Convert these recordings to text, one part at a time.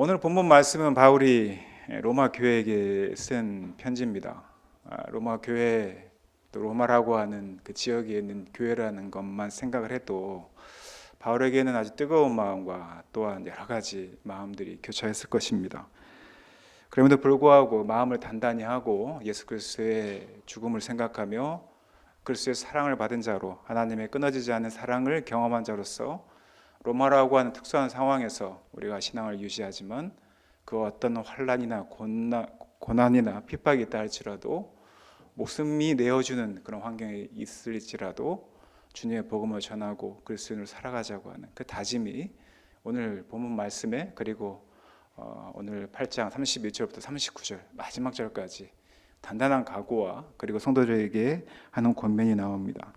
오늘 본문 말씀은 바울이 로마 교회에게 쓴 편지입니다. 로마 교회, 또 로마라고 하는 그 지역에 있는 교회라는 것만 생각을 해도 바울에게는 아주 뜨거운 마음과 또한 여러 가지 마음들이 교차했을 것입니다. 그럼에도 불구하고 마음을 단단히 하고 예수 그리스도의 죽음을 생각하며 그리스도의 사랑을 받은 자로, 하나님의 끊어지지 않는 사랑을 경험한 자로서 로마라고 하는 특수한 상황에서 우리가 신앙을 유지하지만 그 어떤 환난이나 고난이나 핍박이 있다 할지라도 목숨이 내어주는 그런 환경에 있을지라도 주님의 복음을 전하고 그리스도인으로 살아가자고 하는 그 다짐이 오늘 본문 말씀에, 그리고 오늘 8장 31절부터 39절 마지막 절까지 단단한 각오와 그리고 성도들에게 하는 권면이 나옵니다.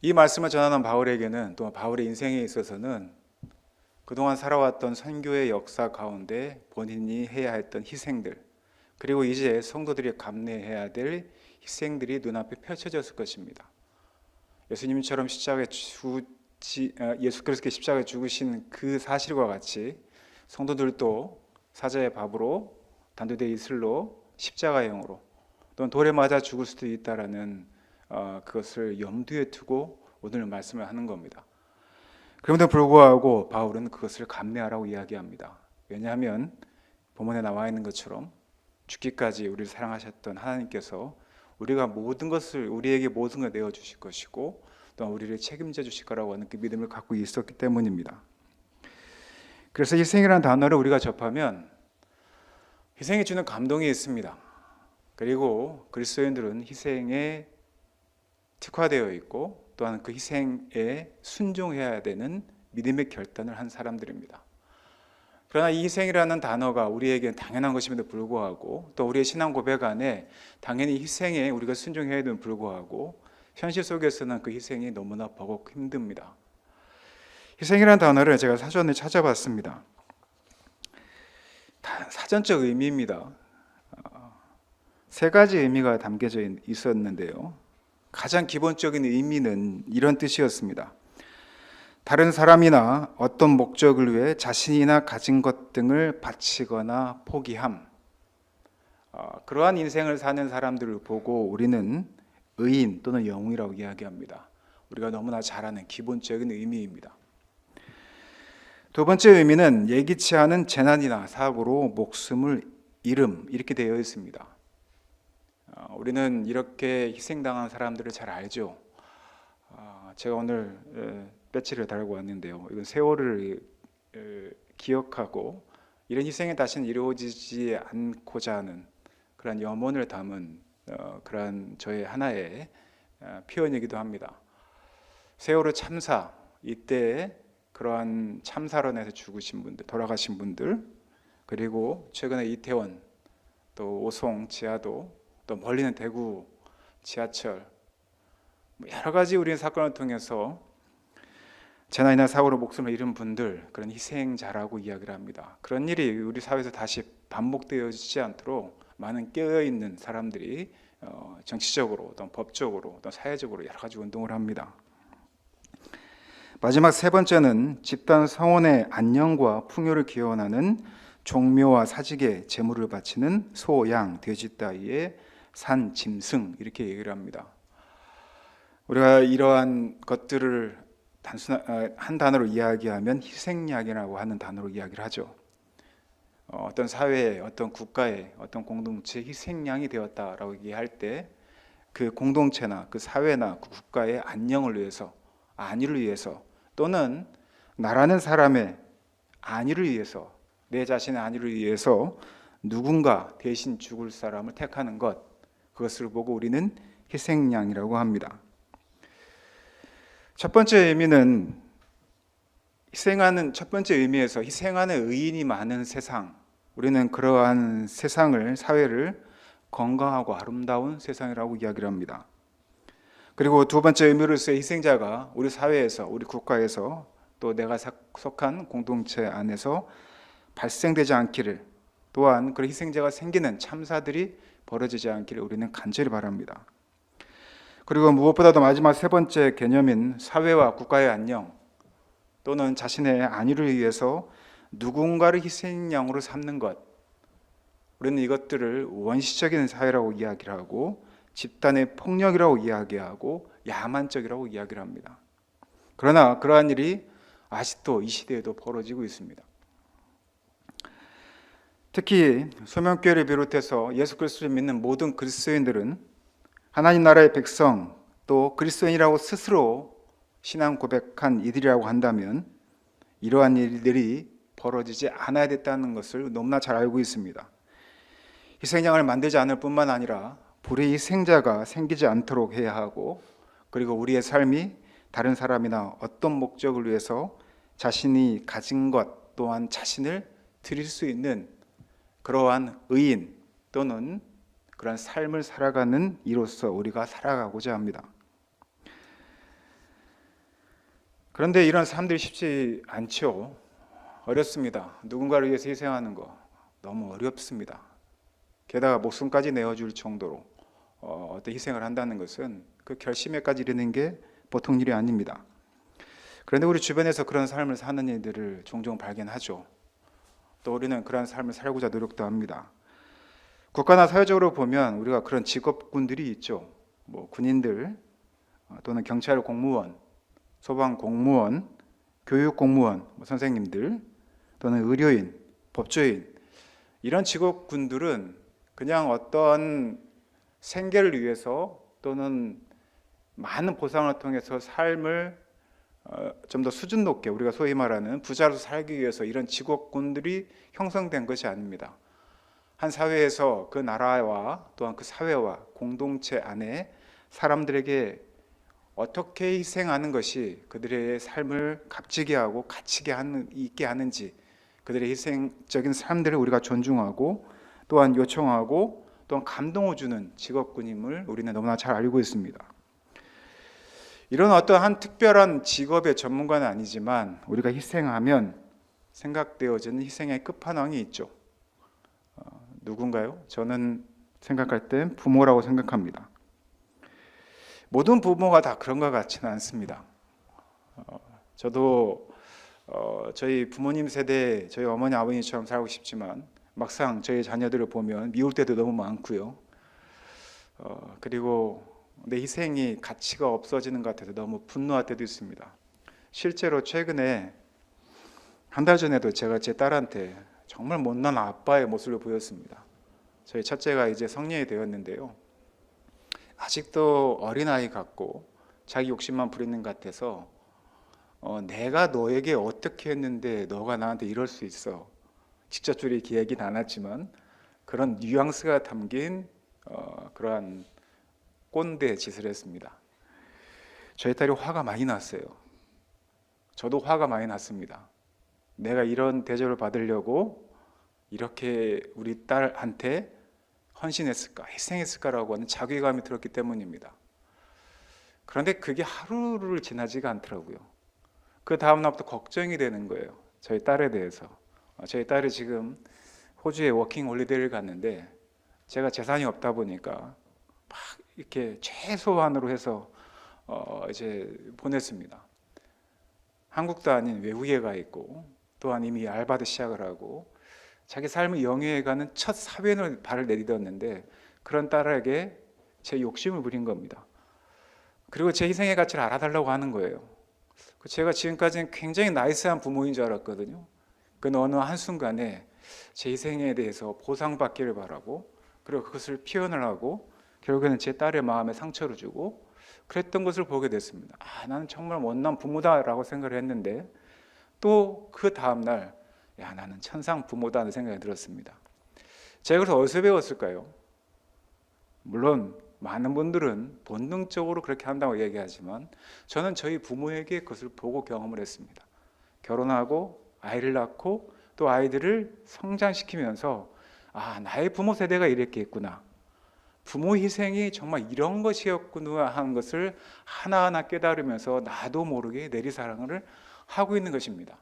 이 말씀을 전하는 바울에게는, 또 바울의 인생에 있어서는 그동안 살아왔던 선교의 역사 가운데 본인이 해야 했던 희생들, 그리고 이제 성도들이 감내해야 될 희생들이 눈앞에 펼쳐졌을 것입니다. 예수님처럼 예수 그리스도께 십자가에 죽으신 그 사실과 같이 성도들도 사자의 밥으로, 단두대 이슬로, 십자가형으로 또는 돌에 맞아 죽을 수도 있다라는 그것을 염두에 두고 오늘 말씀을 하는 겁니다. 그럼에도 불구하고 바울은 그것을 감내하라고 이야기합니다. 왜냐하면 본문에 나와 있는 것처럼 죽기까지 우리를 사랑하셨던 하나님께서 우리에게 모든 걸 내어주실 것이고 또 우리를 책임져 주실 거라고 하는 그 믿음을 갖고 있었기 때문입니다. 그래서 희생이라는 단어를 우리가 접하면 희생이 주는 감동이 있습니다. 그리고 그리스도인들은 희생에 특화되어 있고 또한 그 희생에 순종해야 되는 믿음의 결단을 한 사람들입니다. 그러나 이 희생이라는 단어가 우리에게는 당연한 것임에도 불구하고, 또 우리의 신앙 고백 안에 당연히 희생에 우리가 순종해야 됨에도 불구하고 현실 속에서는 그 희생이 너무나 버겁고 힘듭니다. 희생이라는 단어를 제가 사전에 찾아봤습니다. 사전적 의미입니다. 세 가지 의미가 담겨져 있었는데요. 가장 기본적인 의미는 이런 뜻이었습니다. 다른 사람이나 어떤 목적을 위해 자신이나 가진 것 등을 바치거나 포기함. 그러한 인생을 사는 사람들을 보고 우리는 의인 또는 영웅이라고 이야기합니다. 우리가 너무나 잘 아는 기본적인 의미입니다. 두 번째 의미는 예기치 않은 재난이나 사고로 목숨을 잃음, 이렇게 되어 있습니다. 우리는 이렇게 희생당한 사람들을 잘 알죠. 제가 오늘 배지를 달고 왔는데요. 이건 세월을 기억하고 이런 희생이 다시는 이루어지지 않고자 하는 그런 염원을 담은 그런 저의 하나의 표현이기도 합니다. 세월호 참사, 이때 그러한 참사로 인해서 죽으신 분들, 돌아가신 분들, 그리고 최근에 이태원, 또 오송 지하도, 또 멀리는 대구 지하철, 여러 가지 우리의 사건을 통해서 재난이나 사고로 목숨을 잃은 분들, 그런 희생자라고 이야기를 합니다. 그런 일이 우리 사회에서 다시 반복되어지지 않도록 많은 깨어있는 사람들이 정치적으로, 또 법적으로, 또 사회적으로 여러 가지 운동을 합니다. 마지막 세 번째는 집단 성원의 안녕과 풍요를 기원하는 종묘와 사직에 제물을 바치는 소, 양, 돼지 따위의 산, 짐승, 이렇게 얘기를 합니다. 우리가 이러한 것들을 한 단어로 이야기하면 희생양이라고 하는 단어로 이야기를 하죠. 어떤 사회에, 어떤 국가에, 어떤 공동체에 희생양이 되었다라고 얘기할 때 그 공동체나 그 사회나 그 국가의 안녕을 위해서, 안위를 위해서, 또는 나라는 사람의 안위를 위해서, 내 자신의 안위를 위해서 누군가 대신 죽을 사람을 택하는 것, 그것을 보고 우리는 희생양이라고 합니다. 첫 번째 의미는 첫 번째 의미에서 희생하는 의인이 많은 세상, 우리는 그러한 세상을, 사회를 건강하고 아름다운 세상이라고 이야기를 합니다. 그리고 두 번째 의미로서의 희생자가 우리 사회에서, 우리 국가에서, 또 내가 속한 공동체 안에서 발생되지 않기를, 또한 그런 희생자가 생기는 참사들이 벌어지지 않기를 우리는 간절히 바랍니다. 그리고 무엇보다도 마지막 세 번째 개념인 사회와 국가의 안녕, 또는 자신의 안위를 위해서 누군가를 희생양으로 삼는 것, 우리는 이것들을 원시적인 사회라고 이야기를 하고 집단의 폭력이라고 이야기하고 야만적이라고 이야기를 합니다. 그러나 그러한 일이 아직도 이 시대에도 벌어지고 있습니다. 특히 소명교회를 비롯해서 예수 그리스도를 믿는 모든 그리스도인들은 하나님 나라의 백성, 또 그리스도인이라고 스스로 신앙 고백한 이들이라고 한다면 이러한 일들이 벌어지지 않아야 됐다는 것을 너무나 잘 알고 있습니다. 희생양을 만들지 않을 뿐만 아니라 불의 희생자가 생기지 않도록 해야 하고, 그리고 우리의 삶이 다른 사람이나 어떤 목적을 위해서 자신이 가진 것 또한 자신을 드릴 수 있는 그러한 의인 또는 그런 삶을 살아가는 이로서 우리가 살아가고자 합니다. 그런데 이런 삶들이 쉽지 않죠. 어렵습니다. 누군가를 위해서 희생하는 거 너무 어렵습니다. 게다가 목숨까지 내어줄 정도로 어떤 희생을 한다는 것은 그 결심에까지 이르는 게 보통 일이 아닙니다. 그런데 우리 주변에서 그런 삶을 사는 이들을 종종 발견하죠. 또 우리는 그런 삶을 살고자 노력도 합니다. 국가나 사회적으로 보면 우리가 그런 직업군들이 있죠. 군인들 또는 경찰 공무원, 소방 공무원, 교육 공무원, 선생님들 또는 의료인, 법조인, 이런 직업군들은 그냥 어떤 생계를 위해서 또는 많은 보상을 통해서 삶을 좀 더 수준 높게, 우리가 소위 말하는 부자로 살기 위해서 이런 직업군들이 형성된 것이 아닙니다. 한 사회에서 그 나라와 또한 그 사회와 공동체 안에 사람들에게 어떻게 희생하는 것이 그들의 삶을 값지게 하고 가치 있게 하는지, 그들의 희생적인 삶들을 우리가 존중하고 또한 요청하고 또한 감동을 주는 직업군임을 우리는 너무나 잘 알고 있습니다. 이런 어떠한 특별한 직업의 전문가는 아니지만 우리가 희생하면 생각되어지는 희생의 끝판왕이 있죠. 누군가요? 저는 생각할 땐 부모라고 생각합니다. 모든 부모가 다 그런 것 같지는 않습니다. 저도 저희 부모님 세대, 저희 어머니 아버님처럼 살고 싶지만 막상 저희 자녀들을 보면 미울 때도 너무 많고요. 그리고 내 희생이 가치가 없어지는 것 같아서 너무 분노할 때도 있습니다. 실제로 최근에 한 달 전에도 제가 제 딸한테 정말 못난 아빠의 모습을 보였습니다. 저희 첫째가 이제 성년이 되었는데요. 아직도 어린아이 같고 자기 욕심만 부리는 것 같아서 내가 너에게 어떻게 했는데 너가 나한테 이럴 수 있어. 직접적으로 이렇게 얘기는 안 했지만 그런 뉘앙스가 담긴 그러한 꼰대 짓을 했습니다. 저희 딸이 화가 많이 났어요. 저도 화가 많이 났습니다. 내가 이런 대접을 받으려고 이렇게 우리 딸한테 헌신했을까, 희생했을까라고 하는 자괴감이 들었기 때문입니다. 그런데 그게 하루를 지나지가 않더라고요. 그 다음 날부터 걱정이 되는 거예요. 저희 딸에 대해서. 저희 딸이 지금 호주에 워킹 홀리데이를 갔는데 제가 재산이 없다 보니까 막 이렇게 최소한으로 해서 이제 보냈습니다. 한국도 아닌 외국에 가 있고 또한 이미 알바도 시작을 하고 자기 삶을 영위해가는 첫 사회를 발을 내딛었는데 그런 딸에게 제 욕심을 부린 겁니다. 그리고 제 희생의 가치를 알아달라고 하는 거예요. 제가 지금까지는 굉장히 나이스한 부모인 줄 알았거든요. 그 어느 한순간에 제 희생에 대해서 보상받기를 바라고 그리고 그것을 표현을 하고 결국에는 제 딸의 마음에 상처를 주고 그랬던 것을 보게 됐습니다. 나는 정말 못난 부모다라고 생각을 했는데 또 그 다음날 나는 천상 부모다는 생각이 들었습니다. 제가 그래서 어디서 배웠을까요? 물론 많은 분들은 본능적으로 그렇게 한다고 얘기하지만 저는 저희 부모에게 그것을 보고 경험을 했습니다. 결혼하고 아이를 낳고 또 아이들을 성장시키면서 나의 부모 세대가 이랬겠구나, 부모 희생이 정말 이런 것이었구나 하는 것을 하나하나 깨달으면서 나도 모르게 내리사랑을 하고 있는 것입니다.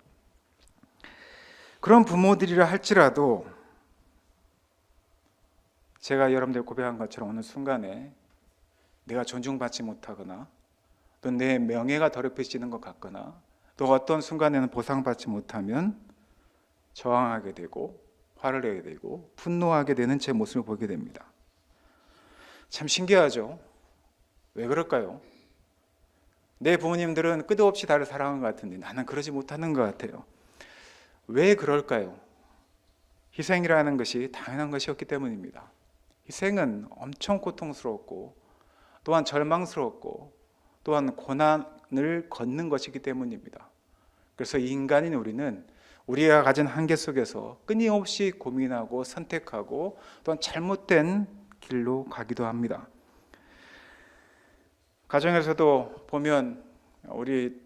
그런 부모들이라 할지라도 제가 여러분들 고백한 것처럼 어느 순간에 내가 존중받지 못하거나 또 내 명예가 더럽혀지는 것 같거나 또 어떤 순간에는 보상받지 못하면 저항하게 되고 화를 내게 되고 분노하게 되는 제 모습을 보게 됩니다. 참 신기하죠? 왜 그럴까요? 내 부모님들은 끝없이 나를 사랑하는 것 같은데 나는 그러지 못하는 것 같아요. 왜 그럴까요? 희생이라는 것이 당연한 것이었기 때문입니다. 희생은 엄청 고통스럽고 또한 절망스럽고 또한 고난을 걷는 것이기 때문입니다. 그래서 인간인 우리는 우리가 가진 한계 속에서 끊임없이 고민하고 선택하고 또한 잘못된 길로 가기도 합니다. 가정에서도 보면 우리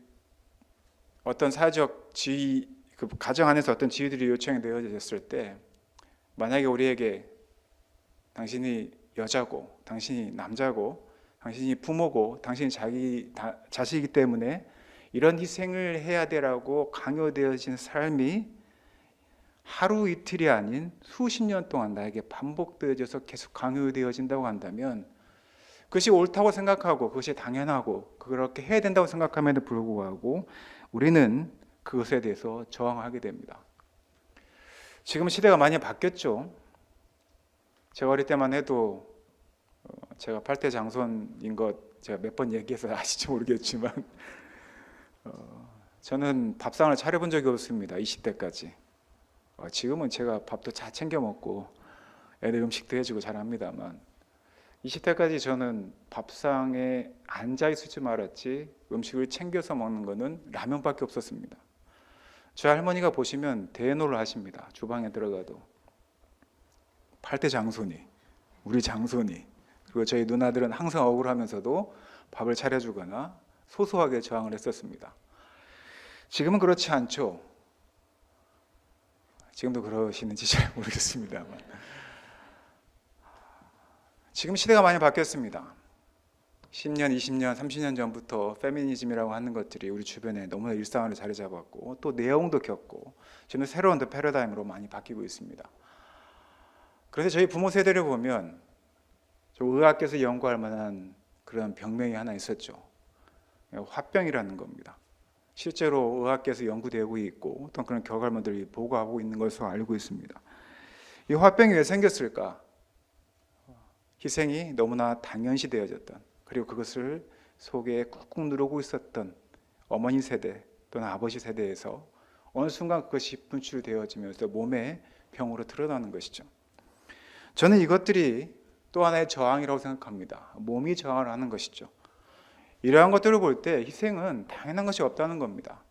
어떤 사회적 지위, 그 가정 안에서 어떤 지위들이 요청이 되어졌을 때 만약에 우리에게 당신이 여자고 당신이 남자고 당신이 부모고 당신이 자식이기 때문에 이런 희생을 해야 되라고 강요되어진 삶이 하루 이틀이 아닌 수십 년 동안 나에게 반복되어져서 계속 강요되어진다고 한다면 그것이 옳다고 생각하고 그것이 당연하고 그렇게 해야 된다고 생각함에도 불구하고 우리는 그것에 대해서 저항하게 됩니다. 지금 시대가 많이 바뀌었죠. 제가 어릴 때만 해도 제가 8대 장손인 것 제가 몇 번 얘기해서 아실지 모르겠지만 저는 밥상을 차려본 적이 없습니다. 20대까지. 지금은 제가 밥도 잘 챙겨 먹고 애들 음식도 해주고 잘합니다만 20대까지 저는 밥상에 앉아 있을 줄 알았지 음식을 챙겨서 먹는 거는 라면밖에 없었습니다. 저희 할머니가 보시면 대노를 하십니다. 주방에 들어가도 8대 장손이, 우리 장손이, 그리고 저희 누나들은 항상 억울하면서도 밥을 차려주거나 소소하게 저항을 했었습니다. 지금은 그렇지 않죠. 지금도 그러시는지 잘 모르겠습니다만 지금 시대가 많이 바뀌었습니다. 10년, 20년, 30년 전부터 페미니즘이라고 하는 것들이 우리 주변에 너무나 일상으로 자리 잡았고 또 내용도 겪고 지금 새로운 패러다임으로 많이 바뀌고 있습니다. 그래서 저희 부모 세대를 보면 저 의학계에서 연구할 만한 그런 병명이 하나 있었죠. 화병이라는 겁니다. 실제로 의학계에서 연구되고 있고 어떤 그런 결과물들이 보고하고 있는 것으로 알고 있습니다. 이 화병이 왜 생겼을까? 희생이 너무나 당연시되어졌던 그리고 그것을 속에 꾹꾹 누르고 있었던 어머니 세대 또는 아버지 세대에서 어느 순간 그것이 분출되어지면서 몸의 병으로 드러나는 것이죠. 저는 이것들이 또 하나의 저항이라고 생각합니다. 몸이 저항을 하는 것이죠. 이러한 것들을 볼 때 희생은 당연한 것이 없다는 겁니다.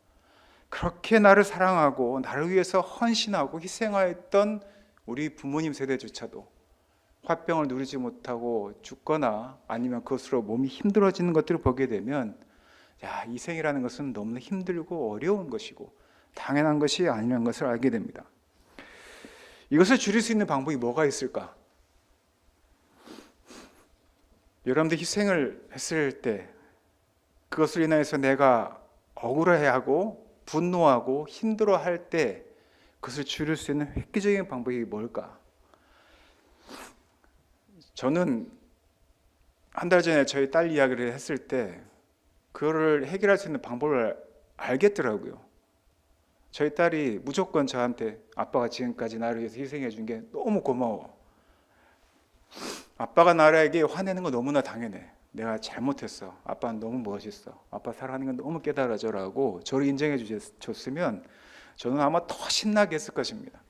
그렇게 나를 사랑하고 나를 위해서 헌신하고 희생하였던 우리 부모님 세대조차도 화병을 누리지 못하고 죽거나 아니면 그것으로 몸이 힘들어지는 것들을 보게 되면 희생이라는 것은 너무나 힘들고 어려운 것이고 당연한 것이 아니라는 것을 알게 됩니다. 이것을 줄일 수 있는 방법이 뭐가 있을까? 여러분들 희생을 했을 때 그것을 인하여서 내가 억울해하고 분노하고 힘들어할 때 그것을 줄일 수 있는 획기적인 방법이 뭘까? 저는 한 달 전에 저희 딸 이야기를 했을 때 그거를 해결할 수 있는 방법을 알겠더라고요. 저희 딸이 무조건 저한테 아빠가 지금까지 나를 위해서 희생해 준 게 너무 고마워. 아빠가 나에게 화내는 거 너무나 당연해. 내가 잘못했어. 아빠는 너무 멋있어. 아빠 사랑하는 건 너무 깨달아져라고 저를 인정해 줬으면 저는 아마 더 신나게 했을 것입니다.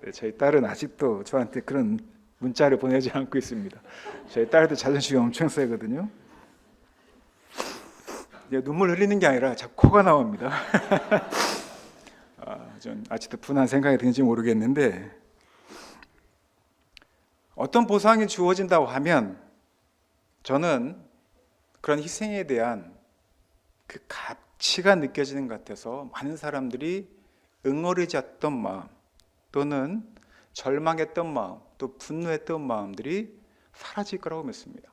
네, 저희 딸은 아직도 저한테 그런 문자를 보내지 않고 있습니다. 저희 딸도 자존심이 엄청 세거든요. 눈물 흘리는 게 아니라 자꾸 코가 나옵니다. 전 아직도 분한 생각이 드는지 모르겠는데 어떤 보상이 주어진다고 하면 저는 그런 희생에 대한 그 가치가 느껴지는 것 같아서 많은 사람들이 응어리졌던 마음 또는 절망했던 마음 또 분노했던 마음들이 사라질 거라고 믿습니다.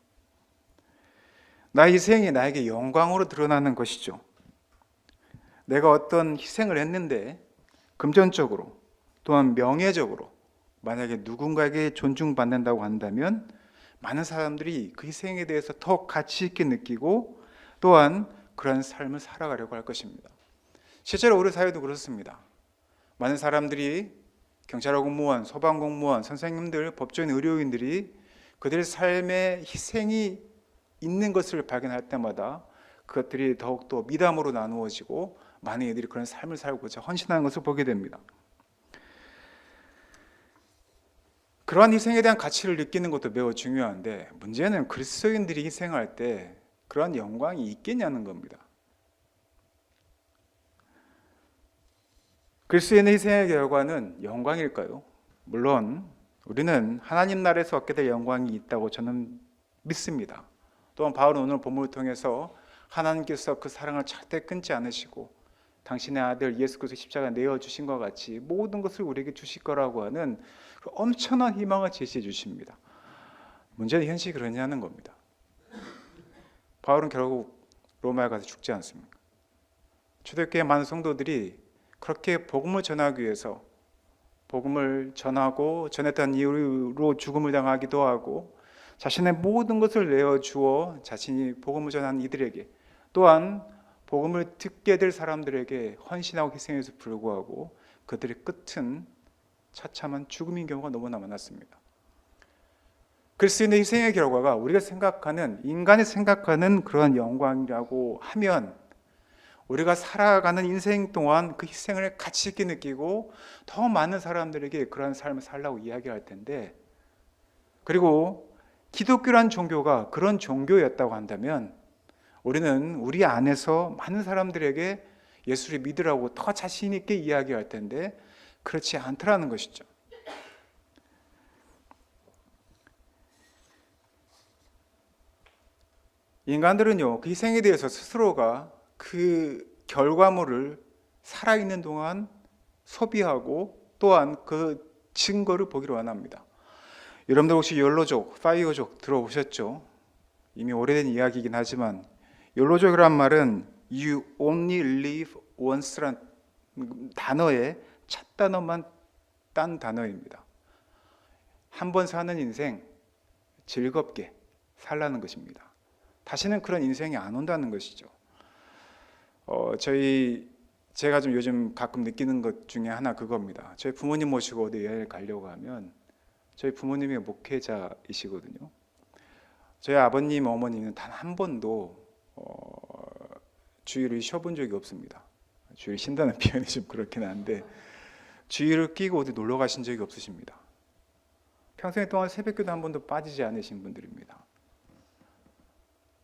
나의 희생이 나에게 영광으로 드러나는 것이죠. 내가 어떤 희생을 했는데 금전적으로 또한 명예적으로 만약에 누군가에게 존중받는다고 한다면 많은 사람들이 그 희생에 대해서 더 가치 있게 느끼고 또한 그런 삶을 살아가려고 할 것입니다. 실제로 우리 사회도 그렇습니다. 많은 사람들이 경찰 공무원, 소방 공무원, 선생님들, 법조인, 의료인들이 그들의 삶에 희생이 있는 것을 발견할 때마다 그것들이 더욱더 미담으로 나누어지고 많은 이들이 그런 삶을 살고자 헌신하는 것을 보게 됩니다. 그러한 희생에 대한 가치를 느끼는 것도 매우 중요한데, 문제는 그리스도인들이 희생할 때 그러한 영광이 있겠냐는 겁니다. 그리스도인의 희생의 결과는 영광일까요? 물론 우리는 하나님 나라에서 얻게 될 영광이 있다고 저는 믿습니다. 또한 바울은 오늘 본문을 통해서 하나님께서 그 사랑을 절대 끊지 않으시고 당신의 아들 예수 그리스도 십자가 내어주신 것 같이 모든 것을 우리에게 주실 거라고 하는 그 엄청난 희망을 제시해 주십니다. 문제는 현실이 그러냐는 겁니다. 바울은 결국 로마에 가서 죽지 않습니까? 초대교회 많은 성도들이 그렇게 복음을 전하기 위해서 복음을 전하고 전했다는 이유로 죽음을 당하기도 하고 자신의 모든 것을 내어주어 자신이 복음을 전하는 이들에게 또한 복음을 듣게 될 사람들에게 헌신하고 희생해서 불구하고 그들의 끝은 처참한 죽음인 경우가 너무나 많았습니다. 그리스도인의 희생의 결과가 우리가 생각하는 인간이 생각하는 그러한 영광이라고 하면 우리가 살아가는 인생 동안 그 희생을 가치 있게 느끼고 더 많은 사람들에게 그러한 삶을 살라고 이야기할 텐데, 그리고 기독교란 종교가 그런 종교였다고 한다면 우리는 우리 안에서 많은 사람들에게 예수를 믿으라고 더 자신 있게 이야기할 텐데 그렇지 않더라는 것이죠. 인간들은요, 그 희생에 대해서 스스로가 그 결과물을 살아있는 동안 소비하고 또한 그 증거를 보기를 원합니다. 여러분들 혹시 욜로족, 파이어족 들어보셨죠? 이미 오래된 이야기이긴 하지만 욜로족이란 말은 You only live once란 단어의 첫 단어만 딴 단어입니다. 한 번 사는 인생 즐겁게 살라는 것입니다. 다시는 그런 인생이 안 온다는 것이죠. 제가 좀 요즘 가끔 느끼는 것 중에 하나 그겁니다. 저희 부모님 모시고 어디 여행을 가려고 하면 저희 부모님이 목회자이시거든요. 저희 아버님, 어머니는 단 한 번도 주일을 쉬어본 적이 없습니다. 주일 쉰다는 표현이 좀 그렇긴 한데 주일을 끼고 어디 놀러 가신 적이 없으십니다. 평생 동안 새벽기도 한 번도 빠지지 않으신 분들입니다.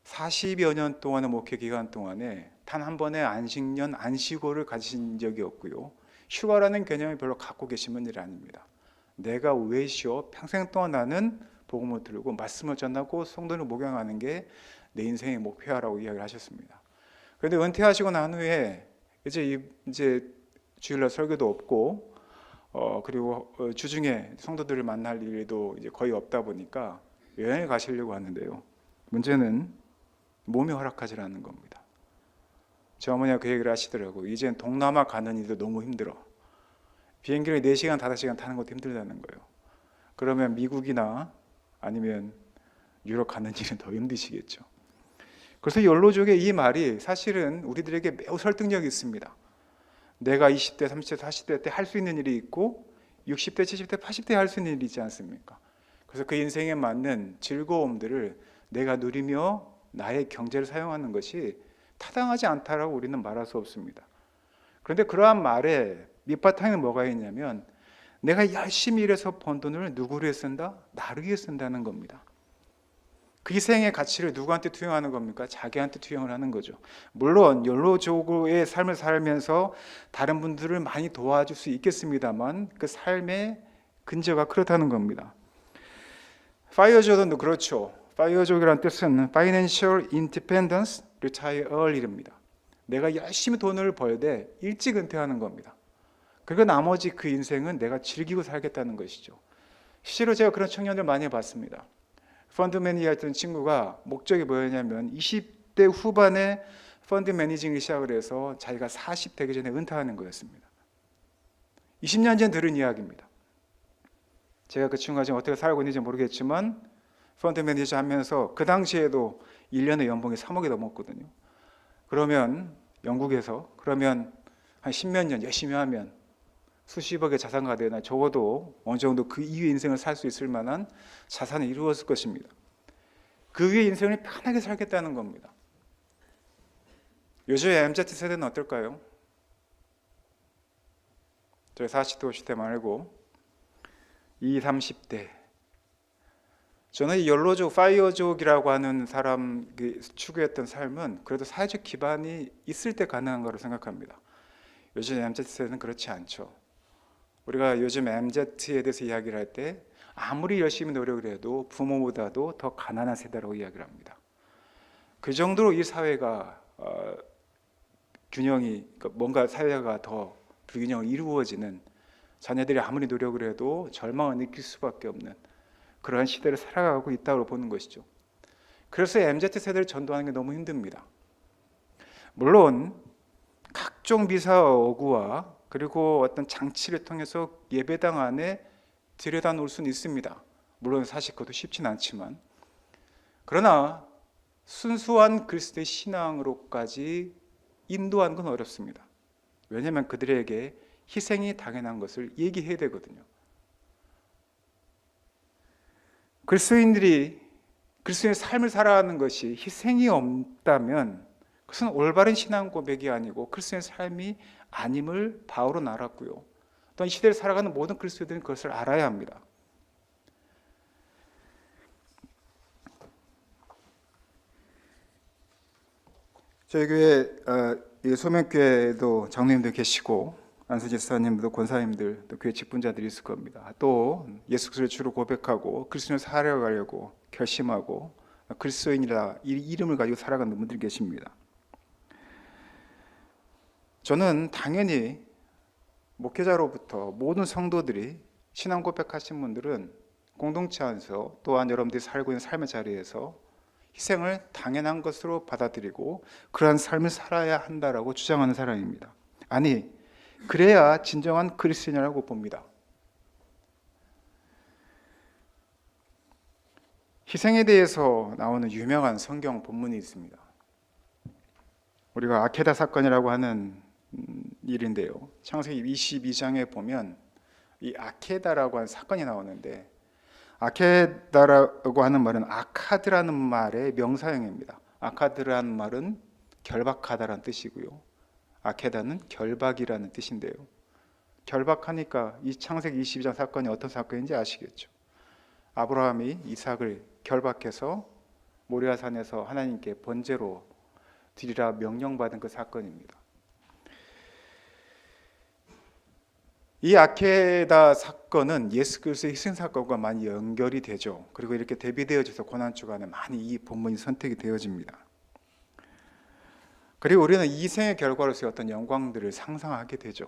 40여 년 동안의 목회 기간 동안에 단 한 번의 안식년, 안식월을 가지신 적이 없고요. 휴가라는 개념을 별로 갖고 계신 분들이 아닙니다. 내가 왜 쉬어? 평생 동안 나는 복음을 들고 말씀을 전하고 성도를 목양하는 게 내 인생의 목표라고 이야기를 하셨습니다. 그런데 은퇴하시고 난 후에 이제 주일날 설교도 없고 그리고 주중에 성도들을 만날 일도 이제 거의 없다 보니까 여행을 가시려고 하는데요. 문제는 몸이 허락하지 않는 겁니다. 제 어머니가 그 얘기를 하시더라고요. 이제는 동남아 가는 일도 너무 힘들어. 비행기를 4시간, 5시간 타는 것도 힘들다는 거예요. 그러면 미국이나 아니면 유럽 가는 일은 더 힘드시겠죠. 그래서 욜로족의 이 말이 사실은 우리들에게 매우 설득력이 있습니다. 내가 20대, 30대, 40대 때 할 수 있는 일이 있고 60대, 70대, 80대 할 수 있는 일이 있지 않습니까? 그래서 그 인생에 맞는 즐거움들을 내가 누리며 나의 경제를 사용하는 것이 타당하지 않다라고 우리는 말할 수 없습니다. 그런데 그러한 말에 밑바탕에는 뭐가 있냐면 내가 열심히 일해서 번 돈을 누구를 위해 쓴다? 나를 위해 쓴다는 겁니다. 그 희생의 가치를 누구한테 투영하는 겁니까? 자기한테 투영을 하는 거죠. 물론 욜로족의 삶을 살면서 다른 분들을 많이 도와줄 수 있겠습니다만 그 삶의 근저가 그렇다는 겁니다. 파이어족도 그렇죠. 파이어족이라는 뜻은 Financial Independence Retire Early입니다. 내가 열심히 돈을 벌되 일찍 은퇴하는 겁니다. 그리고 나머지 그 인생은 내가 즐기고 살겠다는 것이죠. 실제로 제가 그런 청년들 많이 봤습니다. 펀드 매니저였던 친구가 목적이 뭐였냐면 20대 후반에 펀드 매니징을 시작을 해서 자기가 40 되기 전에 은퇴하는 거였습니다. 20년 전 들은 이야기입니다. 제가 그 친구가 지금 어떻게 살고 있는지 모르겠지만 펀드 매니저 하면서 그 당시에도 1년에 연봉이 3억이 넘었거든요. 그러면 영국에서 그러면 한 십몇 년 열심히 하면 수십억의 자산가 되나 적어도 어느 정도 그 이후의 인생을 살 수 있을 만한 자산이 이루어졌을 것입니다. 그 위에 인생을 편하게 살겠다는 겁니다. 요즘 MZ세대는 어떨까요? 저희 40대 50대 말고 20, 30대, 저는 이 연로족, 파이어족이라고 하는 사람 추구했던 삶은 그래도 사회적 기반이 있을 때 가능한 거라고 생각합니다. 요즘 MZ세대는 그렇지 않죠. 우리가 요즘 MZ에 대해서 이야기를 할 때 아무리 열심히 노력을 해도 부모보다도 더 가난한 세대라고 이야기를 합니다. 그 정도로 이 사회가 균형이, 뭔가 사회가 더 불균형이 이루어지는, 자녀들이 아무리 노력을 해도 절망을 느낄 수밖에 없는 그러한 시대를 살아가고 있다고 보는 것이죠. 그래서 MZ세대를 전도하는 게 너무 힘듭니다. 물론 각종 미사 어구와 그리고 어떤 장치를 통해서 예배당 안에 들여다 놓을 수는 있습니다. 물론 사실 그것도 쉽지는 않지만, 그러나 순수한 그리스도의 신앙으로까지 인도하는 건 어렵습니다. 왜냐하면 그들에게 희생이 당연한 것을 얘기해야 되거든요. 그리스도인들이 그리스도의 삶을 살아가는 것이 희생이 없다면 그것은 올바른 신앙 고백이 아니고 그리스도의 삶이 아님을 바울은 알았고요. 또한 시대를 살아가는 모든 그리스도인들은 그것을 알아야 합니다. 저희 교회 소명교회도 장로님들 계시고 안수지 사님도 권사님들 또 교회 직분자들이 있을 겁니다. 또 예수 그리스도를 주로 고백하고 그리스도를 살아가려고 결심하고 그리스도인이라 이 이름을 가지고 살아가는 분들이 계십니다. 저는 당연히 목회자로부터 모든 성도들이 신앙 고백하신 분들은 공동체 안에서 또한 여러분들이 살고 있는 삶의 자리에서 희생을 당연한 것으로 받아들이고 그러한 삶을 살아야 한다라고 주장하는 사람입니다. 아니, 그래야 진정한 그리스도인이라고 봅니다. 희생에 대해서 나오는 유명한 성경 본문이 있습니다. 우리가 아케다 사건이라고 하는 일인데요. 창세기 22장에 보면 이 아케다라고 하는 사건이 나오는데, 아케다라고 하는 말은 아카드라는 말의 명사형입니다. 아카드라는 말은 결박하다라는 뜻이고요. 아케다는 결박이라는 뜻인데요. 결박하니까 이 창세기 22장 사건이 어떤 사건인지 아시겠죠? 아브라함이 이삭을 결박해서 모리아산에서 하나님께 번제로 드리라 명령받은 그 사건입니다. 이 아케다 사건은 예수 그리스도의 희생 사건과 많이 연결이 되죠. 그리고 이렇게 대비되어져서 고난 주간에 많이 이 본문이 선택이 되어집니다. 그리고 우리는 이 희생의 결과로서 어떤 영광들을 상상하게 되죠.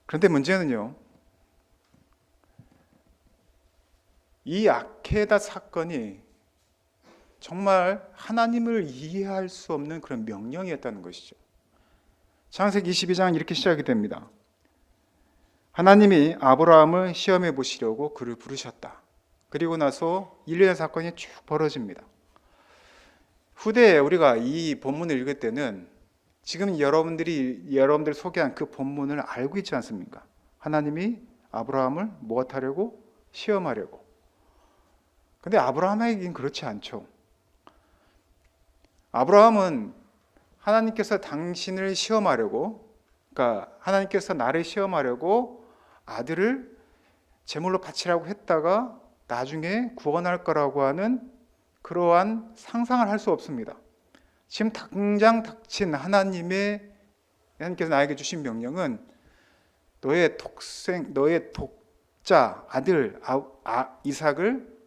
그런데 문제는요, 이 아케다 사건이 정말 하나님을 이해할 수 없는 그런 명령이었다는 것이죠. 창세기 22장은 이렇게 시작이 됩니다. 하나님이 아브라함을 시험해 보시려고 그를 부르셨다. 그리고 나서 일련의 사건이 쭉 벌어집니다. 후대에 우리가 이 본문을 읽을 때는 지금 여러분들 소개한 그 본문을 알고 있지 않습니까? 하나님이 아브라함을 무엇하려고? 시험하려고. 근데 아브라함에게는 그렇지 않죠. 아브라함은 하나님께서 당신을 시험하려고, 그러니까 하나님께서 나를 시험하려고 아들을 제물로 바치라고 했다가 나중에 구원할 거라고 하는 그러한 상상을 할 수 없습니다. 지금 당장 닥친 하나님께서 나에게 주신 명령은 너의 독자 아들 이삭을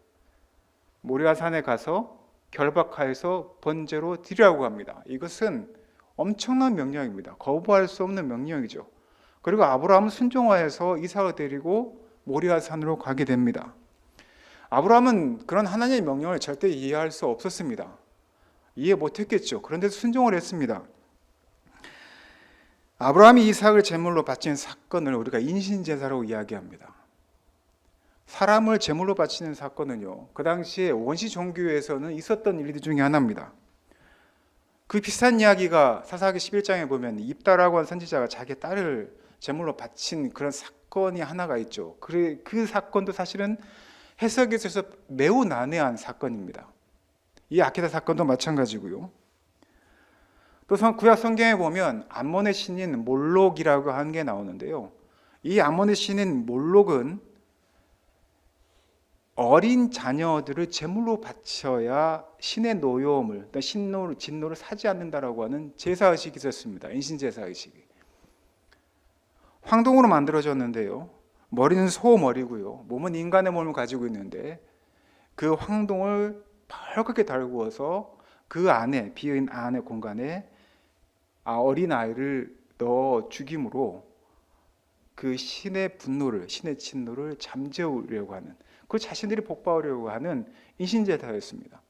모리아산에 가서 결박하여서 번제로 드리라고 합니다. 이것은 엄청난 명령입니다. 거부할 수 없는 명령이죠. 그리고 아브라함은 순종하여서 이삭을 데리고 모리아산으로 가게 됩니다. 아브라함은 그런 하나님의 명령을 절대 이해할 수 없었습니다. 이해 못했겠죠. 그런데 순종을 했습니다. 아브라함이 이삭을 제물로 바친 사건을 우리가 인신제사라고 이야기합니다. 사람을 제물로 바치는 사건은요, 그 당시에 원시 종교에서는 있었던 일들 중에 하나입니다. 그 비슷한 이야기가 사사기 11장에 보면 입다라고 하는 선지자가 자기 딸을 제물로 바친 그런 사건이 하나가 있죠. 그 사건도 사실은 해석에 있어서 매우 난해한 사건입니다. 이 아키다 사건도 마찬가지고요. 또 구약 성경에 보면 암몬의 신인 몰록이라고 하는 게 나오는데요. 이 암몬의 신인 몰록은 어린 자녀들을 제물로 바쳐야 신의 노여움을, 진노를 사지 않는다라고 하는 제사의식이 있었습니다. 인신제사의식이. 황동으로 만들어졌는데요. 머리는 소 머리고요. 몸은 인간의 몸을 가지고 있는데 그 황동을 벌겋게 달구어서 그 안에, 비어있는 안의 공간에 어린 아이를 넣어 죽임으로 그 신의 분노를, 신의 진노를 잠재우려고 하는, 그 자신들이 복받으려고 하는 인신제사였습니다.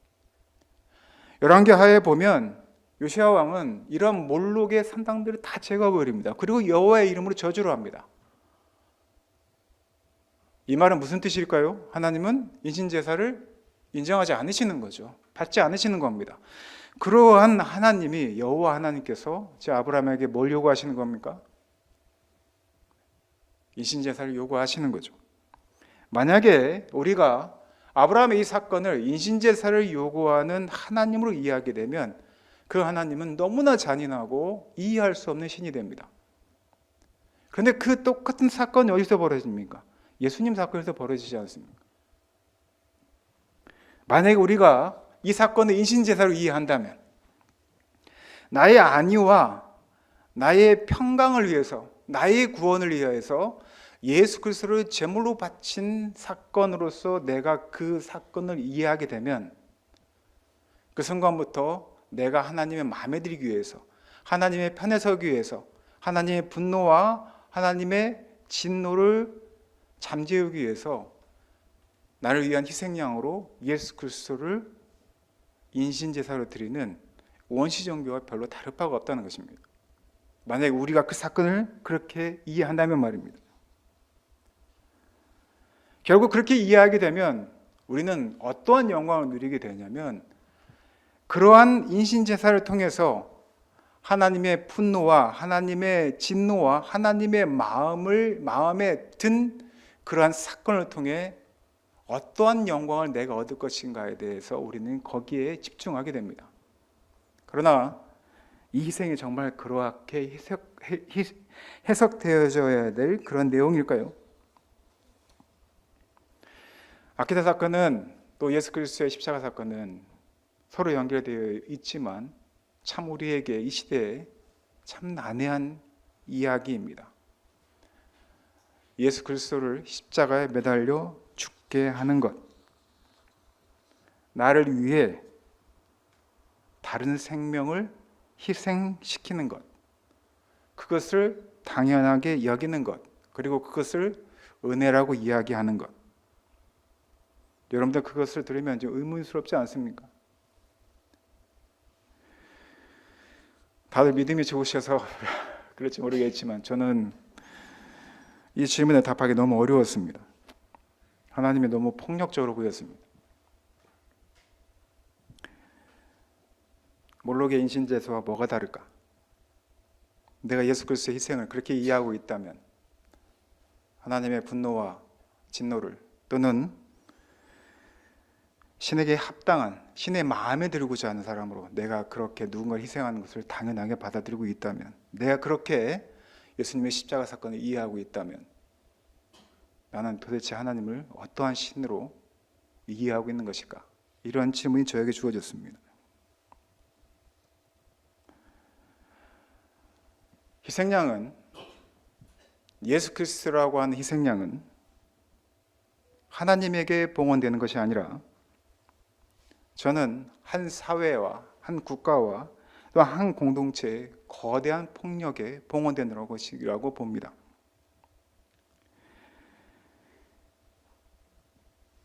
열왕기하에 보면 요시야 왕은 이런 몰록의 산당들을 다 제거해버립니다. 그리고 여호와의 이름으로 저주를 합니다. 이 말은 무슨 뜻일까요? 하나님은 인신제사를 인정하지 않으시는 거죠. 받지 않으시는 겁니다. 그러한 하나님이, 여호와 하나님께서 제 아브라함에게 뭘 요구하시는 겁니까? 인신제사를 요구하시는 거죠. 만약에 우리가 아브라함의 이 사건을 인신제사를 요구하는 하나님으로 이해하게 되면 그 하나님은 너무나 잔인하고 이해할 수 없는 신이 됩니다. 그런데 그 똑같은 사건이 어디서 벌어집니까? 예수님 사건에서 벌어지지 않습니까? 만약에 우리가 이 사건을 인신제사로 이해한다면 나의 안위와 나의 평강을 위해서, 나의 구원을 위해서 예수 그리스도를 제물로 바친 사건으로서 내가 그 사건을 이해하게 되면 그 순간부터 내가 하나님의 마음에 들기 위해서, 하나님의 편에 서기 위해서, 하나님의 분노와 하나님의 진노를 잠재우기 위해서 나를 위한 희생양으로 예수 그리스도를 인신제사로 드리는 원시종교와 별로 다를 바가 없다는 것입니다. 만약에 우리가 그 사건을 그렇게 이해한다면 말입니다. 결국 그렇게 이해하게 되면 우리는 어떠한 영광을 누리게 되냐면 그러한 인신제사를 통해서 하나님의 분노와 하나님의 진노와 하나님의 마음에 든 그러한 사건을 통해 어떠한 영광을 내가 얻을 것인가에 대해서 우리는 거기에 집중하게 됩니다. 그러나 이 희생이 정말 그렇게 해석되어져야 될 그런 내용일까요? 아키다 사건은, 또 예수 그리스도의 십자가 사건은 서로 연결되어 있지만 참 우리에게 이 시대에 참 난해한 이야기입니다. 예수 그리스도를 십자가에 매달려 죽게 하는 것, 나를 위해 다른 생명을 희생시키는 것, 그것을 당연하게 여기는 것, 그리고 그것을 은혜라고 이야기하는 것. 여러분들 그것을 들으면 좀 의문스럽지 않습니까? 다들 믿음이 좋으셔서 그럴지 모르겠지만 저는 이 질문에 답하기 너무 어려웠습니다. 하나님이 너무 폭력적으로 보였습니다. 몰록의 인신제사와 뭐가 다를까? 내가 예수 그리스도의 희생을 그렇게 이해하고 있다면 하나님의 분노와 진노를, 또는 신에게 합당한, 신의 마음에 들고자 하는 사람으로 내가 그렇게 누군가를 희생하는 것을 당연하게 받아들이고 있다면, 내가 그렇게 예수님의 십자가 사건을 이해하고 있다면 나는 도대체 하나님을 어떠한 신으로 이해하고 있는 것일까? 이러한 질문이 저에게 주어졌습니다. 희생양은, 예수 그리스도라고 하는 희생양은 하나님에게 봉헌되는 것이 아니라 저는 한 사회와 한 국가와 또 한 공동체의 거대한 폭력에 봉헌되는 것이라고 봅니다.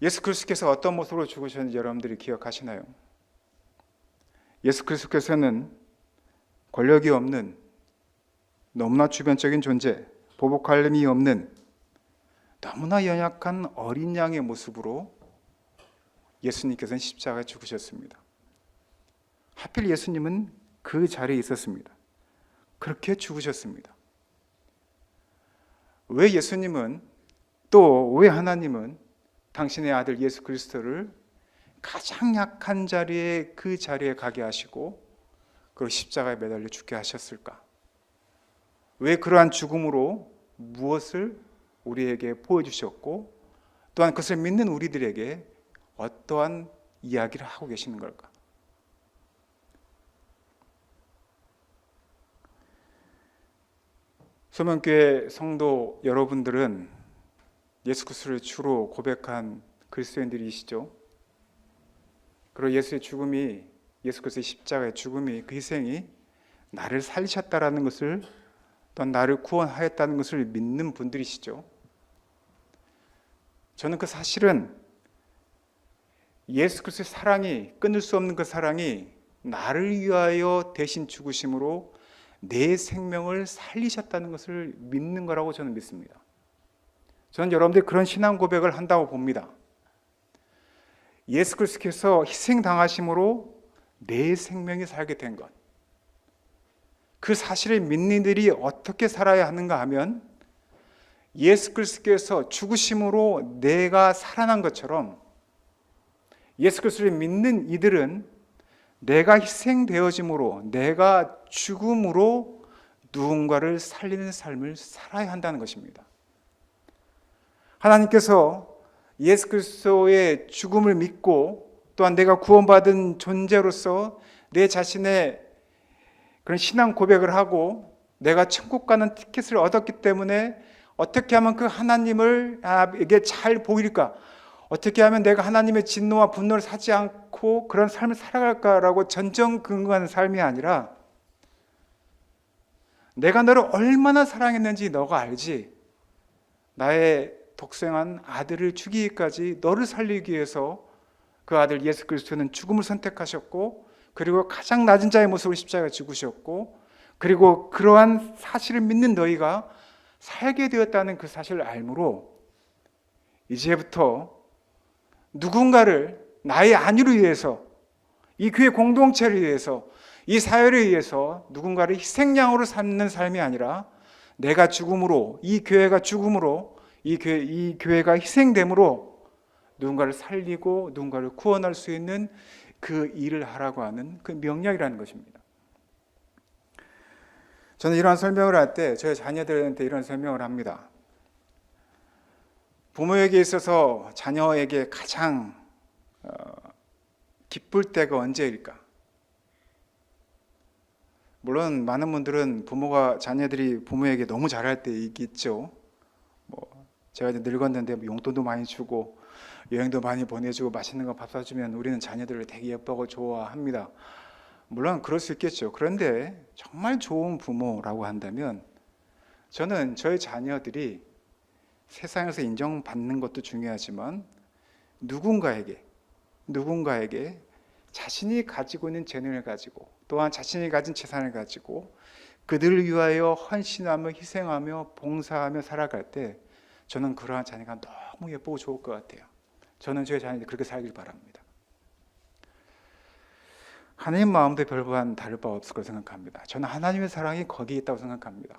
예수 그리스도께서 어떤 모습으로 죽으셨는지 여러분들이 기억하시나요? 예수 그리스도께서는 권력이 없는, 너무나 주변적인 존재, 보복할 힘이 없는, 너무나 연약한 어린 양의 모습으로 예수님께서는 십자가에 죽으셨습니다. 하필 예수님은 그 자리에 있었습니다. 그렇게 죽으셨습니다. 왜 예수님은, 또 왜 하나님은 당신의 아들 예수 그리스도를 가장 약한 자리에, 그 자리에 가게 하시고 그리고 십자가에 매달려 죽게 하셨을까? 왜 그러한 죽음으로 무엇을 우리에게 보여주셨고, 또한 그것을 믿는 우리들에게 어떠한 이야기를 하고 계시는 걸까? 소명교회 성도 여러분들은 예수 그리스도를 주로 고백한 그리스도인들이시죠. 그리고 예수의 죽음이, 예수 그리스도의 십자가의 죽음이, 그 희생이 나를 살리셨다라는 것을, 또한 나를 구원하였다는 것을 믿는 분들이시죠. 저는 그 사실은 예수 그리스도의 사랑이, 끊을 수 없는 그 사랑이 나를 위하여 대신 죽으심으로 내 생명을 살리셨다는 것을 믿는 거라고 저는 믿습니다. 저는 여러분들이 그런 신앙 고백을 한다고 봅니다. 예수 그리스도께서 희생당하심으로 내 생명이 살게 된 것, 그 사실을 믿는 이들이 어떻게 살아야 하는가 하면, 예수 그리스도께서 죽으심으로 내가 살아난 것처럼 예수 그리스도를 믿는 이들은 내가 희생되어짐으로, 내가 죽음으로 누군가를 살리는 삶을 살아야 한다는 것입니다. 하나님께서 예수 그리스도의 죽음을 믿고, 또한 내가 구원받은 존재로서 내 자신의 그런 신앙 고백을 하고 내가 천국 가는 티켓을 얻었기 때문에 어떻게 하면 그 하나님을 이게 잘 보일까? 어떻게 하면 내가 하나님의 진노와 분노를 사지 않고 그런 삶을 살아갈까라고 전전긍긍하는 삶이 아니라, 내가 너를 얼마나 사랑했는지 너가 알지. 나의 독생한 아들을 죽이기까지 너를 살리기 위해서 그 아들 예수 그리스도는 죽음을 선택하셨고, 그리고 가장 낮은 자의 모습으로 십자가에 죽으셨고, 그리고 그러한 사실을 믿는 너희가 살게 되었다는 그 사실을 알므로 이제부터 누군가를 나의 안위를 위해서, 이 교회 공동체를 위해서, 이 사회를 위해서 누군가를 희생양으로 삼는 삶이 아니라, 내가 죽음으로, 이 교회가 죽음으로, 이 교회가 희생됨으로 누군가를 살리고 누군가를 구원할 수 있는 그 일을 하라고 하는 그 명령이라는 것입니다. 저는 이러한 설명을 할 때 저희 자녀들한테 이런 설명을 합니다. 부모에게 있어서 자녀에게 가장 기쁠 때가 언제일까? 물론 많은 분들은 자녀들이 부모에게 너무 잘할 때 있겠죠. 제가 이제 늙었는데 용돈도 많이 주고 여행도 많이 보내주고 맛있는 거 밥 사주면 우리는 자녀들을 되게 예뻐하고 좋아합니다. 물론 그럴 수 있겠죠. 그런데 정말 좋은 부모라고 한다면, 저는 저희 자녀들이 세상에서 인정받는 것도 중요하지만 누군가에게 자신이 가지고 있는 재능을 가지고, 또한 자신이 가진 재산을 가지고 그들을 위하여 헌신하며 희생하며 봉사하며 살아갈 때, 저는 그러한 자녀가 너무 예쁘고 좋을 것 같아요. 저는 저희 자녀들이 그렇게 살길 바랍니다. 하나님 마음도 별반 다를 바 없을 거라고 생각합니다. 저는 하나님의 사랑이 거기에 있다고 생각합니다.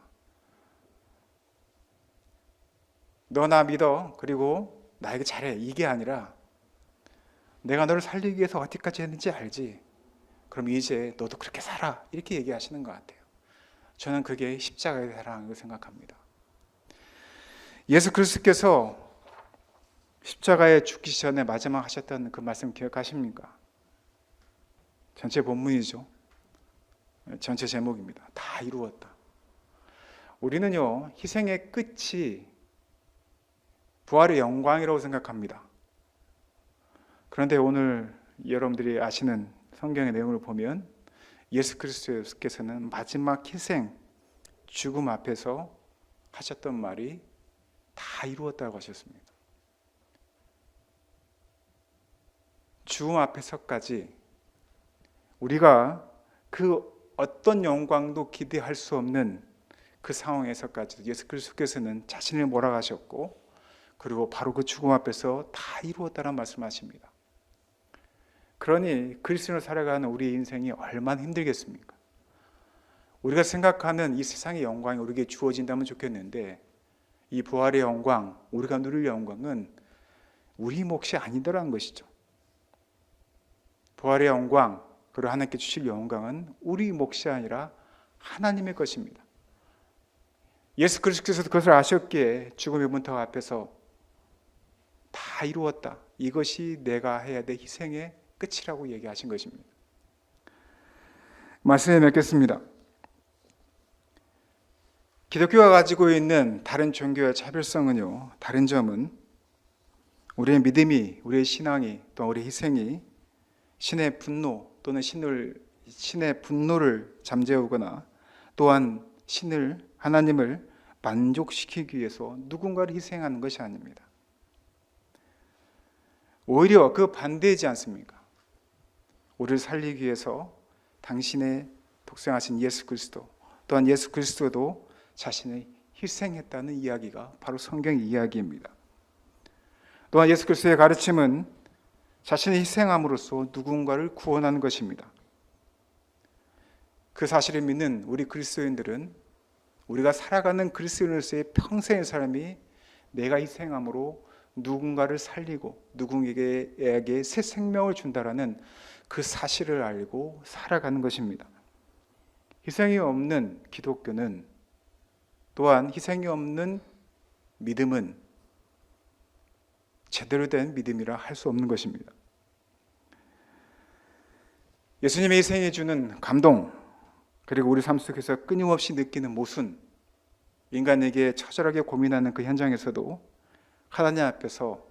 너 나 믿어, 그리고 나에게 잘해, 이게 아니라 내가 너를 살리기 위해서 어디까지 했는지 알지? 그럼 이제 너도 그렇게 살아, 이렇게 얘기하시는 것 같아요. 저는 그게 십자가의 사랑이라고 생각합니다. 예수 그리스도께서 십자가에 죽기 전에 마지막 하셨던 그 말씀 기억하십니까? 전체 본문이죠. 전체 제목입니다. 다 이루었다. 우리는요, 희생의 끝이 부활의 영광이라고 생각합니다. 그런데 오늘 여러분들이 아시는 성경의 내용을 보면 예수 그리스도께서는 마지막 희생, 죽음 앞에서 하셨던 말이 다 이루었다고 하셨습니다. 죽음 앞에서까지 우리가 그 어떤 영광도 기대할 수 없는 그 상황에서까지도 예수 그리스도께서는 자신을 몰아가셨고, 그리고 바로 그 죽음 앞에서 다 이루었다는 말씀하십니다. 그러니 그리스도인으로 살아가는 우리의 인생이 얼마나 힘들겠습니까? 우리가 생각하는 이 세상의 영광이 우리에게 주어진다면 좋겠는데, 이 부활의 영광, 우리가 누릴 영광은 우리 몫이 아니더라는 것이죠. 부활의 영광, 그리고 하나님께 주실 영광은 우리 몫이 아니라 하나님의 것입니다. 예수 그리스도께서도 그것을 아셨기에 죽음의 문턱 앞에서 다 이루었다, 이것이 내가 해야 될 희생의 끝이라고 얘기하신 것입니다. 말씀에 맺겠습니다. 기독교가 가지고 있는 다른 종교의 차별성은요, 다른 점은 우리의 믿음이, 우리의 신앙이, 또 우리의 희생이 신의 분노 또는 신의 분노를 잠재우거나, 또한 하나님을 만족시키기 위해서 누군가를 희생하는 것이 아닙니다. 오히려 그 반대이지 않습니까? 우리를 살리기 위해서 당신의 독생하신 예수 그리스도, 또한 예수 그리스도도 자신을 희생했다는 이야기가 바로 성경의 이야기입니다. 또한 예수 그리스도의 가르침은 자신의 희생함으로써 누군가를 구원하는 것입니다. 그 사실을 믿는 우리 그리스도인들은, 우리가 살아가는 그리스도인으로서의 평생의 삶이 내가 희생함으로 누군가를 살리고 누군가에게 새 생명을 준다라는 그 사실을 알고 살아가는 것입니다. 희생이 없는 기독교는, 또한 희생이 없는 믿음은 제대로 된 믿음이라 할 수 없는 것입니다. 예수님의 희생이 주는 감동, 그리고 우리 삶 속에서 끊임없이 느끼는 모순, 인간에게 처절하게 고민하는 그 현장에서도 하나님 앞에서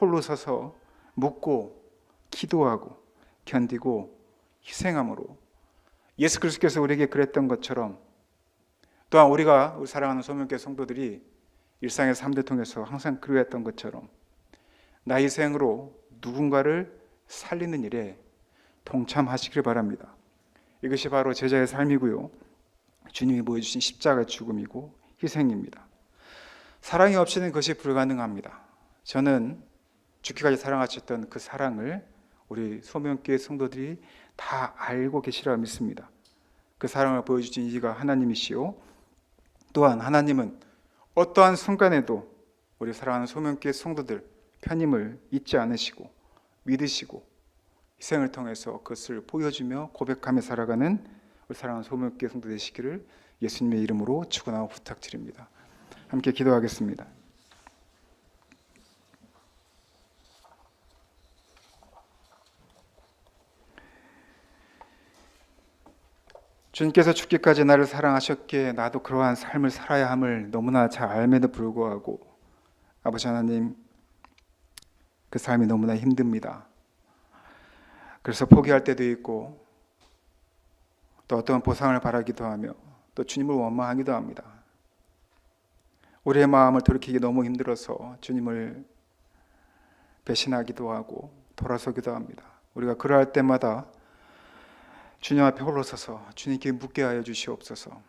홀로 서서 묻고 기도하고 견디고 희생함으로 예수 그리스도께서 우리에게 그랬던 것처럼, 또한 우리 사랑하는 소명교회 성도들이 일상의 삶을 통해서 항상 그러했던 것처럼 나 희생으로 누군가를 살리는 일에 동참하시길 바랍니다. 이것이 바로 제자의 삶이고요, 주님이 보여주신 십자가의 죽음이고 희생입니다. 사랑이 없이는 그것이 불가능합니다. 저는 죽기까지 사랑하셨던 그 사랑을 우리 소명교회 성도들이 다 알고 계시리라 믿습니다. 그 사랑을 보여주신 이가 하나님이시요, 또한 하나님은 어떠한 순간에도 우리 사랑하는 소명교회 성도들 편임을 잊지 않으시고 믿으시고 희생을 통해서 그것을 보여주며 고백하며 살아가는 우리 사랑하는 소명교회 성도 되시기를 예수님의 이름으로 축원하고 부탁드립니다. 함께 기도하겠습니다. 주님께서 죽기까지 나를 사랑하셨기에 나도 그러한 삶을 살아야 함을 너무나 잘 알매도 불구하고, 아버지 하나님, 그 삶이 너무나 힘듭니다. 그래서 포기할 때도 있고, 또 어떤 보상을 바라기도 하며, 또 주님을 원망하기도 합니다. 우리의 마음을 돌이키기 너무 힘들어서 주님을 배신하기도 하고 돌아서기도 합니다. 우리가 그러할 때마다 주님 앞에 홀로 서서 주님께 묻게 하여 주시옵소서.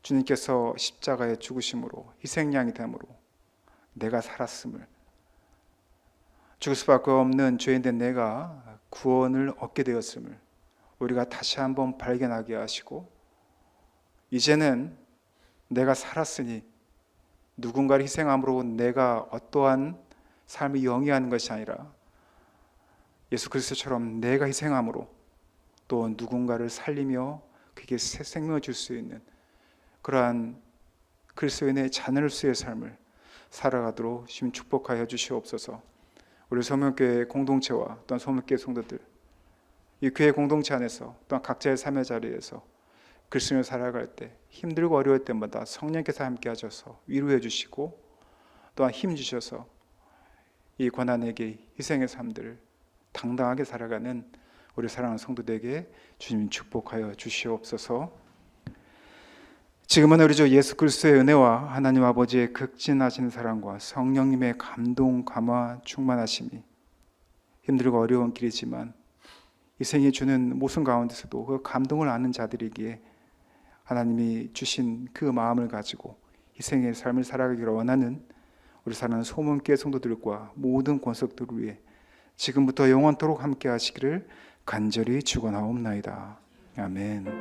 주님께서 십자가의 죽으심으로 희생양이 됨으로 내가 살았음을, 죽을 수밖에 없는 죄인된 내가 구원을 얻게 되었음을 우리가 다시 한번 발견하게 하시고, 이제는 내가 살았으니 누군가를 희생함으로 내가 어떠한 삶을 영위하는 것이 아니라 예수 그리스도처럼 내가 희생함으로 또 누군가를 살리며 그에게 새 생명을 줄 수 있는 그러한 그리스도인의 자녀로서의 삶을 살아가도록 주님 축복하여 주시옵소서. 우리 소명교회 공동체와 또한 소명교회 성도들, 이 교회 공동체 안에서 또한 각자의 삶의 자리에서 그리스도인을 살아갈 때 힘들고 어려울 때마다 성령께서 함께 하셔서 위로해 주시고, 또한 힘 주셔서 이 고난에게 희생의 삶들을 당당하게 살아가는 우리 사랑하는 성도들에게 주님 축복하여 주시옵소서. 지금은 우리 주 예수 그리스도의 은혜와 하나님 아버지의 극진하신 사랑과 성령님의 감동, 감화, 충만하심이 힘들고 어려운 길이지만 희생이 주는 모순 가운데서도 그 감동을 아는 자들에게 하나님이 주신 그 마음을 가지고 희생의 삶을 살아가기를 원하는 우리 사랑하는 소문교회 성도들과 모든 권속들을 위해 지금부터 영원토록 함께 하시기를 간절히 축원하옵나이다. 아멘.